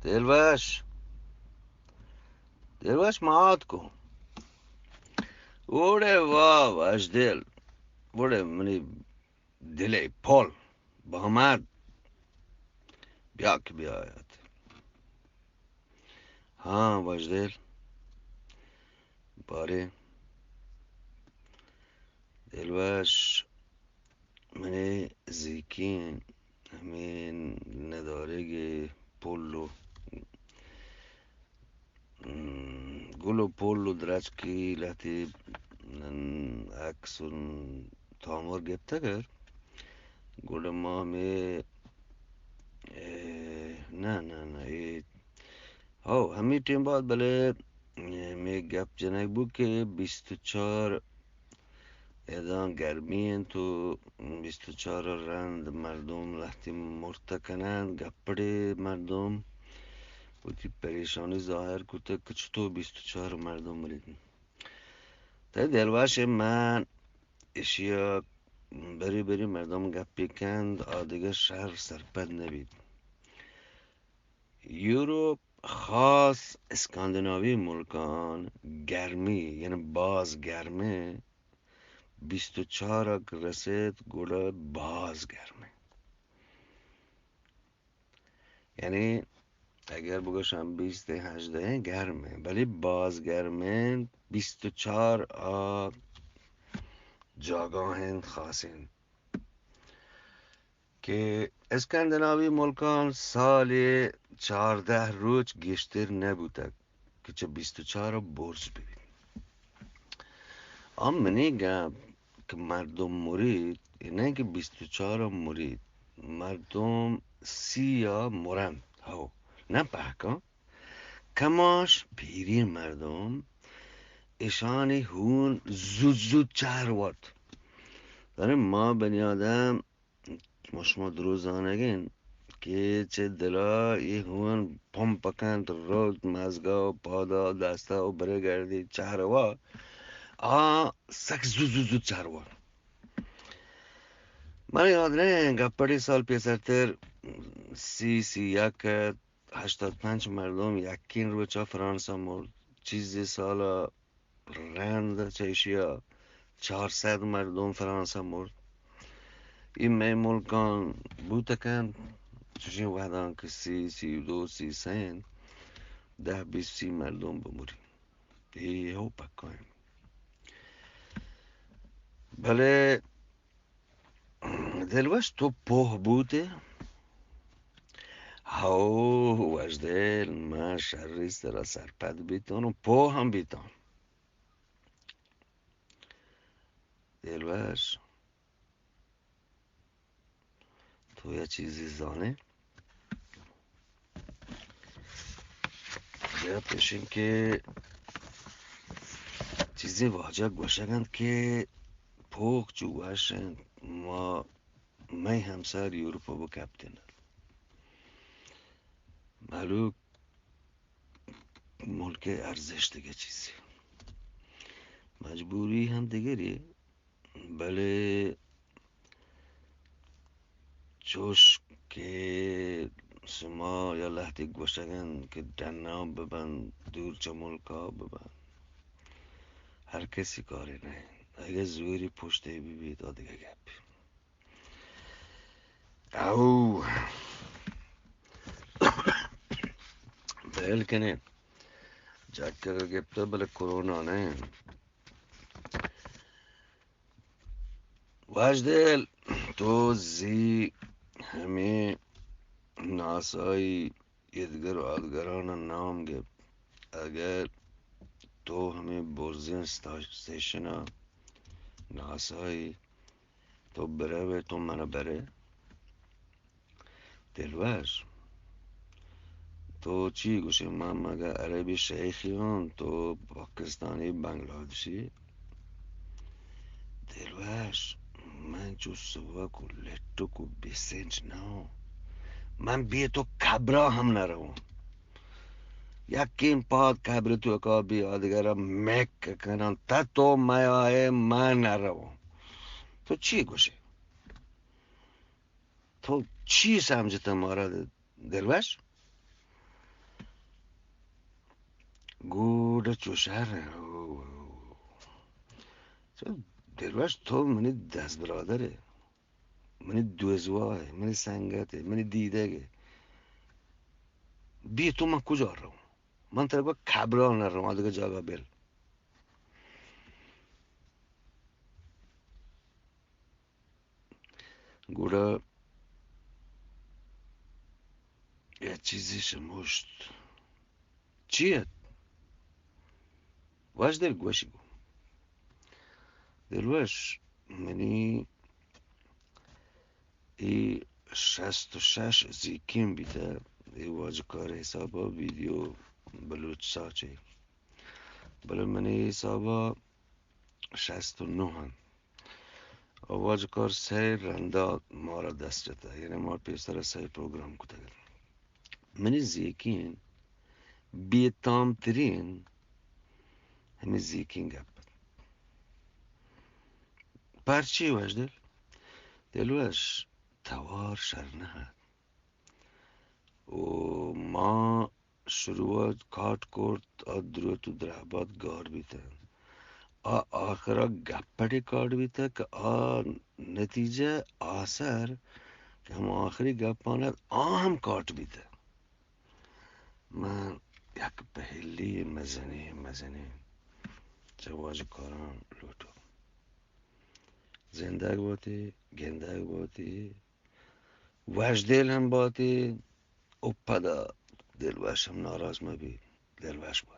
دلوش مات کن اوره وا وشدل اوره منی دلی پل با همت بیا که بیاید ها وشدل باره دلوش منی زیکین همین ندارگ پولو گلو پولو درچکی لحتی عکسون تامور گبته گر گل ما می نه ها همین تیم بعد بله می گپ جنگ بود که 24 ادان گرمین تو 24 رند مردم لحتی مرتکنند گپڑی مردم بودی پریشانی ظاهر کته که چطور 24 مردم مریدن تا دلواش من اشیا بری مردم گپی کند آدیگه شهر سرپد نبید یوروپ خاص اسکاندیناوی ملکان گرمی یعنی باز گرمه 24 رسید گوڑا باز گرمه یعنی اگر بگوشم 28 گرمه ولی باز گرمه 24 جاگاهند خاصین که اسکاندیناوی ملکان سال 14 روز گشتر نبوده که چه 24 برج ببین منی گم که مردم مرید نه که 24 مرید مردم 30 مرند ها نه پهکا کماش پیری مردم اشانی هون زود چهر وات داره ما بنی آدم مشما دروزانگین که چه دلا ای هون پمپکند رود مزگا و پادا دستا و بره گردی چهروا سک زود چهروا من یاد نه گپڑی سال پیسرتر 85 مردم یکین رو چه فرانسا مرد چیزی سالا رند چیشیا 400 مردم فرانسا مرد این می ملکان بودکن چشین وحدان که 32 33 10-20 مردم بموری یه هو پکایم بله دلوش تو پوه بوده هاو وجدل من شریست را سرپد بیتون و پوه هم بیتون دلوش تو یه چیزی زانه یا پیشین که چیزی واجه گوشگند که پوک جوهشند ما می همسر یوروپا با کپتینر ملوک ملک ارزش دیگه چیزی مجبوری هم دیگری بله چوش که شما یا لحظه گوشگن که دنام ببند دور چه ملکا ببند هر کسی کاری نه اگه زوری پشته ببید دیگه گپ او بلکنه جاکر گپتا بله کرونا نه وجدل تو زی همه ناسای یدگر و آدگران نام گپ اگر تو همه برزین ستیشن ناسای تو بره تو منو بره دلوش تو چی گوشی من مگه عربی شیخیون تو پاکستانی بنگلادشی دلوش من جو سوکو لٹو کو بیسنج نو من بی تو کبرا هم نروم یکین پاد کبر تو که بی آدگرم مک کنن تا تو میاه من نروم تو چی گوشی تو چی سمجھتا مارا دلوش گوده چوشر دلوش تو منی دست برادره، منی دوزواه، منی سنگته، منی دیدگه. بی تو من کجا رو؟ من طرف کبران نرم آدگه جاگا بل. گوده یه چیزی شمشت چیه؟ وشدل گوشی گو دلوش منی ای 66 زیکیم بیده ای واجه کار حسابا ویدیو بلوچ ساچه بله منی حسابا 69 هم واجه کار سه رنده ما را دست جده، یعنی ما پیستر سه پروگرام کده منی زیکین بیتام ترین همی زیکین گپ پرچی وجدل دلوش توار شر نهد و ما شروع کارت کرد دروت و درابات گار بیتن آخرا گپڑی کارد بیتا که نتیجه آثر که هم آخری گپاند هم کارت بیتا من یک پهلی مزنی جواز کاران لوتو زندگ باتی گندگ باتی وجدل هم باتی اپدا دلوش هم ناراض مبی دلوش باتی